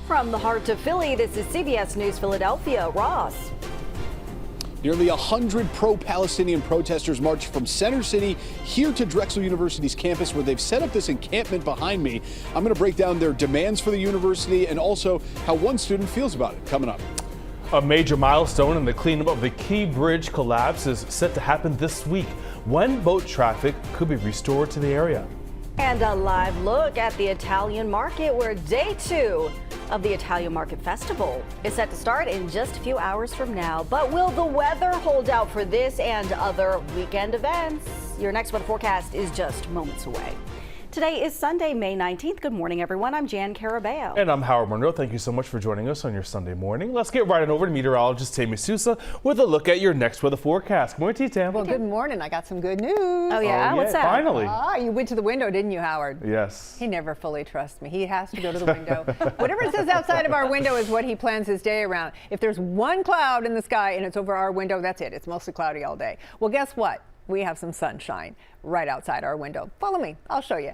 From the heart of Philly, this is CBS News Philadelphia. Ross. Nearly 100 pro-Palestinian protesters marched from Center City here to Drexel University's campus, where they've set up this encampment behind me. I'm going to break down their demands for the university and also how one student feels about it coming up. A major milestone in the cleanup of the Key Bridge collapse is set to happen this week, when boat traffic could be restored to the area. And a live look at the Italian market, where day 2 of the Italian Market Festival is set to start in just a few hours from now. But will the weather hold out for this and other weekend events? Your next weather forecast is just moments away. Today is Sunday, May 19th. Good morning, everyone. I'm Jan Carabeo. And I'm Howard Monroe. Thank you so much for joining us on your Sunday morning. Let's get right on over to meteorologist Tammy Sousa with a look at your next weather forecast. Good morning to you, Tam. Well, good morning. I got some good news. Oh, yeah? What's that? Finally. You went to the window, didn't you, Howard? Yes. He never fully trusts me. He has to go to the window. Whatever says outside of our window is what he plans his day around. If there's one cloud in the sky and it's over our window, that's it. It's mostly cloudy all day. Well, guess what? We have some sunshine right outside our window. Follow me, I'll show you.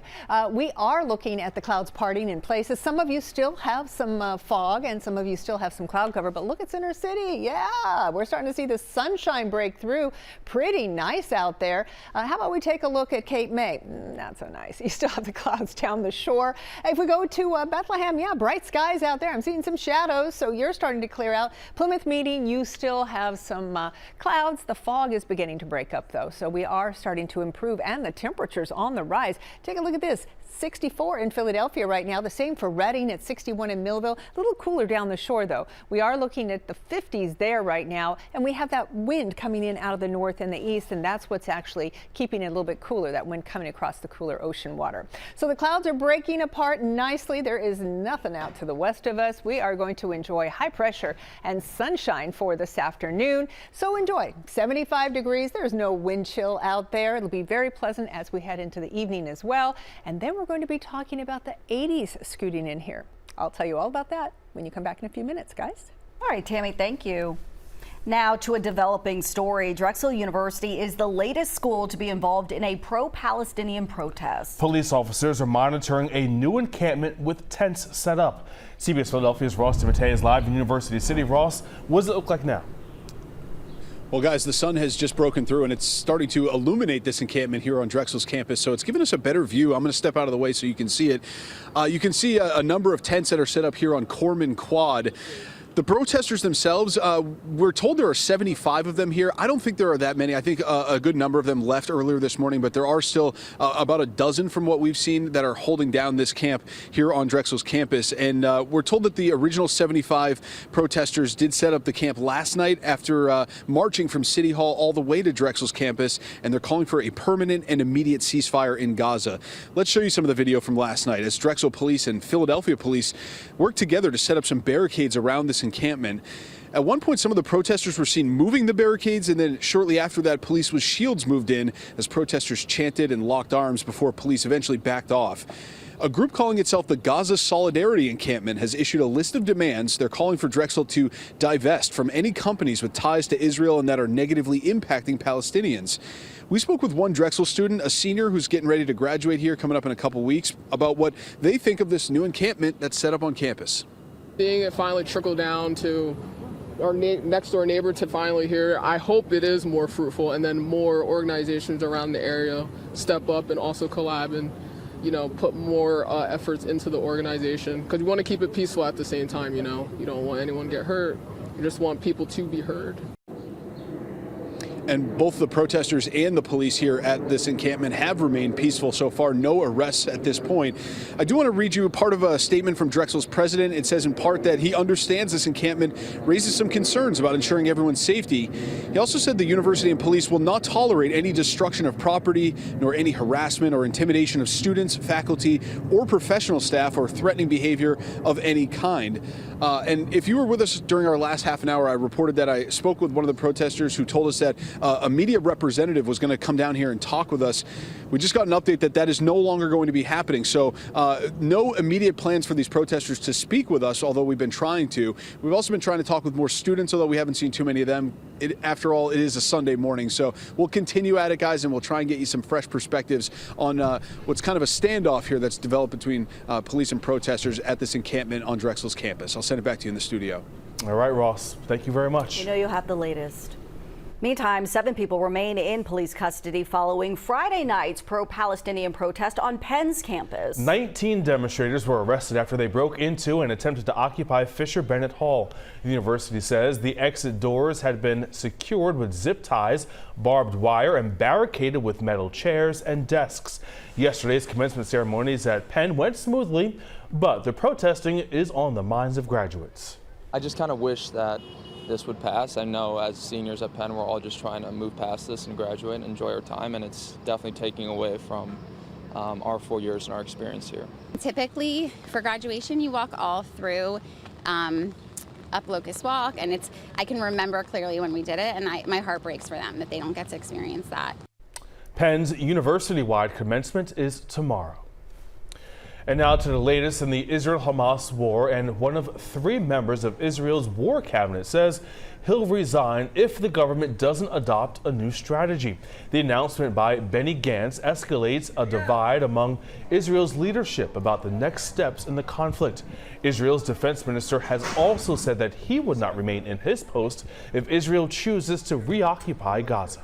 We are looking at the clouds parting in places. Some of you still have some fog and some of you still have some cloud cover, but look at Center City. Yeah, we're starting to see the sunshine break through. Pretty nice out there. How about we take a look at Cape May? Not so nice. You still have the clouds down the shore. If we go to Bethlehem, yeah, bright skies out there. I'm seeing some shadows, so you're starting to clear out. Plymouth Meeting, you still have some clouds. The fog is beginning to break up though, so we are starting to improve and the temperatures on the rise. Take a look at this. 64 in Philadelphia right now. The same for Reading at 61 in Millville. A little cooler down the shore though. We are looking at the 50s there right now, and we have that wind coming in out of the north and the east, and that's what's actually keeping it a little bit cooler, that wind coming across the cooler ocean water. So the clouds are breaking apart nicely. There is nothing out to the west of us. We are going to enjoy high pressure and sunshine for this afternoon. So enjoy. 75 degrees. There's no wind chill out there. It'll be very pleasant as we head into the evening as well. And then we're going to be talking about the 80s scooting in here. I'll tell you all about that when you come back in a few minutes, guys. All right, Tammy, thank you. Now to a developing story. Drexel University is the latest school to be involved in a pro-Palestinian protest. Police officers are monitoring a new encampment with tents set up. CBS Philadelphia's Ross DeMattei is live in University City. Ross, what does it look like now? Well, guys, the sun has just broken through and it's starting to illuminate this encampment here on Drexel's campus. So it's given us a better view. I'm going to step out of the way so you can see it. You can see a number of tents that are set up here on Corman Quad. The protesters themselves, we're told there are 75 of them here. I don't think there are that many. I think a good number of them left earlier this morning, but there are still about a dozen from what we've seen that are holding down this camp here on Drexel's campus. And we're told that the original 75 protesters did set up the camp last night after marching from City Hall all the way to Drexel's campus, and they're calling for a permanent and immediate ceasefire in Gaza. Let's show you some of the video from last night as Drexel police and Philadelphia police worked together to set up some barricades around this encampment. At one point, some of the protesters were seen moving the barricades, and then shortly after that, police with shields moved in as protesters chanted and locked arms before police eventually backed off. A group calling itself the Gaza Solidarity Encampment has issued a list of demands. They're calling for Drexel to divest from any companies with ties to Israel and that are negatively impacting Palestinians. We spoke with one Drexel student, a senior who's getting ready to graduate here coming up in a couple weeks, about what they think of this new encampment that's set up on campus. Seeing it finally trickle down to our next door neighbor to finally here, I hope it is more fruitful, and then more organizations around the area step up and also collab and, you know, put more efforts into the organization, because we want to keep it peaceful at the same time. You know, you don't want anyone to get hurt. You just want people to be heard. And both the protesters and the police here at this encampment have remained peaceful so far. No arrests at this point. I do want to read you part of a statement from Drexel's president. It says in part that he understands this encampment raises some concerns about ensuring everyone's safety. He also said the university and police will not tolerate any destruction of property, nor any harassment or intimidation of students, faculty, or professional staff, or threatening behavior of any kind. And if you were with us during our last half an hour, I reported that I spoke with one of the protesters who told us that a media representative was going to come down here and talk with us. We just got an update that that is no longer going to be happening. So no immediate plans for these protesters to speak with us, although we've been trying to. We've also been trying to talk with more students, although we haven't seen too many of them. After all, it is a Sunday morning. So we'll continue at it, guys, and we'll try and get you some fresh perspectives on what's kind of a standoff here that's developed between police and protesters at this encampment on Drexel's campus. I'll send it back to you in the studio. All right, Ross. Thank you very much. You know you'll have the latest. Meantime, 7 people remain in police custody following Friday night's pro-Palestinian protest on Penn's campus. 19 demonstrators were arrested after they broke into and attempted to occupy Fisher Bennett Hall. The university says the exit doors had been secured with zip ties, barbed wire, and barricaded with metal chairs and desks. Yesterday's commencement ceremonies at Penn went smoothly, but the protesting is on the minds of graduates. I just kind of wish that this would pass. I know as seniors at Penn, we're all just trying to move past this and graduate and enjoy our time, and it's definitely taking away from our 4 years and our experience here. Typically, for graduation, you walk all through up Locust Walk, and I can remember clearly when we did it, and my heart breaks for them that they don't get to experience that. Penn's university-wide commencement is tomorrow. And now to the latest in the Israel-Hamas war, and one of 3 members of Israel's war cabinet says he'll resign if the government doesn't adopt a new strategy. The announcement by Benny Gantz escalates a divide among Israel's leadership about the next steps in the conflict. Israel's defense minister has also said that he would not remain in his post if Israel chooses to reoccupy Gaza.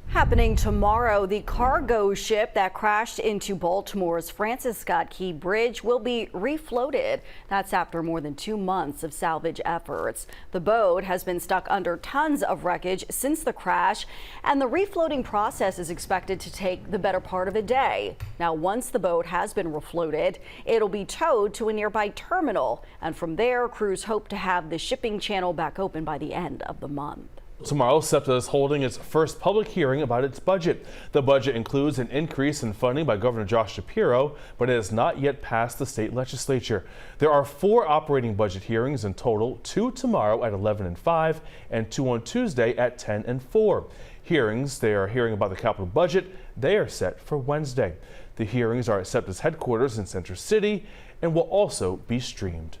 Happening tomorrow, the cargo ship that crashed into Baltimore's Francis Scott Key Bridge will be refloated. That's after more than 2 months of salvage efforts. The boat has been stuck under tons of wreckage since the crash, and the refloating process is expected to take the better part of a day. Now, once the boat has been refloated, it'll be towed to a nearby terminal, and from there, crews hope to have the shipping channel back open by the end of the month. Tomorrow, SEPTA is holding its first public hearing about its budget. The budget includes an increase in funding by Governor Josh Shapiro, but it has not yet passed the state legislature. There are 4 operating budget hearings in total, 2 tomorrow at 11 and 5, and 2 on Tuesday at 10 and 4. Hearings they are hearing about the capital budget, they are set for Wednesday. The hearings are at SEPTA's headquarters in Center City and will also be streamed.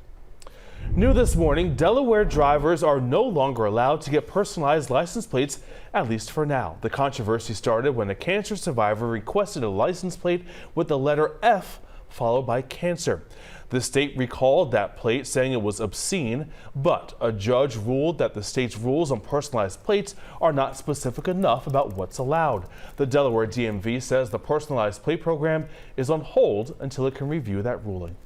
New this morning, Delaware drivers are no longer allowed to get personalized license plates, at least for now. The controversy started when a cancer survivor requested a license plate with the letter F followed by cancer. The state recalled that plate, saying it was obscene, but a judge ruled that the state's rules on personalized plates are not specific enough about what's allowed. The Delaware DMV says the personalized plate program is on hold until it can review that ruling.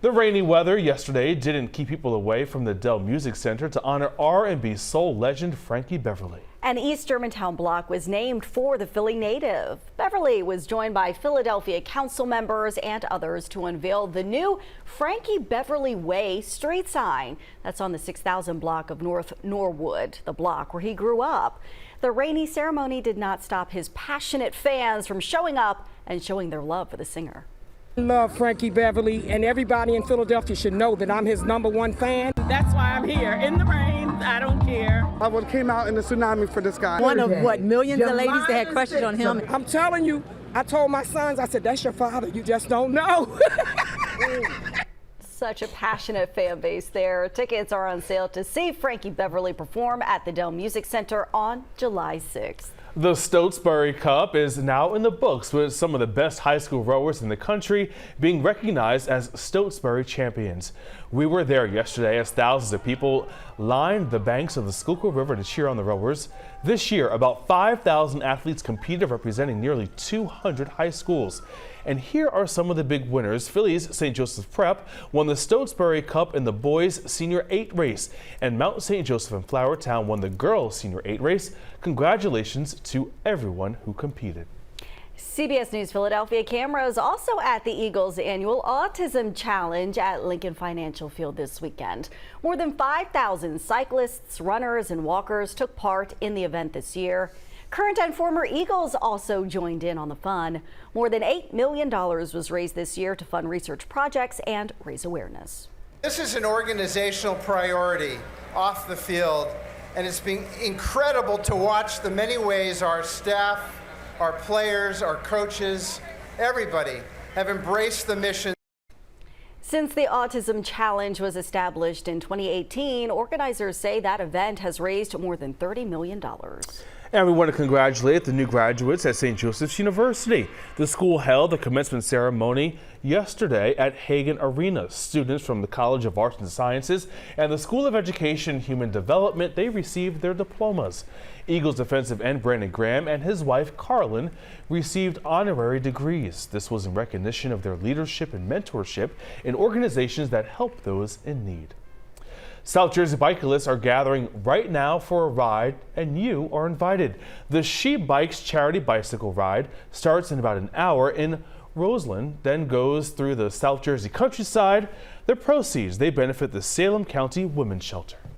The rainy weather yesterday didn't keep people away from the Dell Music Center to honor R&B soul legend Frankie Beverly. An East Germantown block was named for the Philly native. Beverly was joined by Philadelphia council members and others to unveil the new Frankie Beverly Way street sign. That's on the 6000 block of North Norwood, the block where he grew up. The rainy ceremony did not stop his passionate fans from showing up and showing their love for the singer. I love Frankie Beverly, and everybody in Philadelphia should know that I'm his #1 fan. That's why I'm here. In the rain, I don't care. I would have came out in the tsunami for this guy. One of what, millions of ladies that had crushes on him. I'm telling you, I told my sons, I said, that's your father, you just don't know. Such a passionate fan base there. Tickets are on sale to see Frankie Beverly perform at the Dell Music Center on July 6th. The Stotesbury Cup is now in the books, with some of the best high school rowers in the country being recognized as Stotesbury champions. We were there yesterday as thousands of people lined the banks of the Schuylkill River to cheer on the rowers. This year, about 5,000 athletes competed, representing nearly 200 high schools. And here are some of the big winners. Philly's St. Joseph Prep won the Stotesbury Cup in the boys' senior 8 race, and Mount St. Joseph in Flourtown won the girls' senior 8 race. Congratulations to everyone who competed. CBS News Philadelphia cameras also at the Eagles' annual Autism Challenge at Lincoln Financial Field this weekend. More than 5,000 cyclists, runners, and walkers took part in the event this year. Current and former Eagles also joined in on the fun. More than $8 million was raised this year to fund research projects and raise awareness. This is an organizational priority off the field and it's been incredible to watch the many ways our staff, our players, our coaches, everybody have embraced the mission. Since the Autism Challenge was established in 2018, organizers say that event has raised more than $30 million. And we want to congratulate the new graduates at St. Joseph's University. The school held the commencement ceremony yesterday at Hagan Arena. Students from the College of Arts and Sciences and the School of Education and Human Development, they received their diplomas. Eagles defensive end Brandon Graham and his wife Carlin received honorary degrees. This was in recognition of their leadership and mentorship in organizations that help those in need. South Jersey bicyclists are gathering right now for a ride, and you are invited. The She Bikes charity bicycle ride starts in about an hour in Roseland, then goes through the South Jersey countryside. The proceeds, they benefit the Salem County Women's Shelter.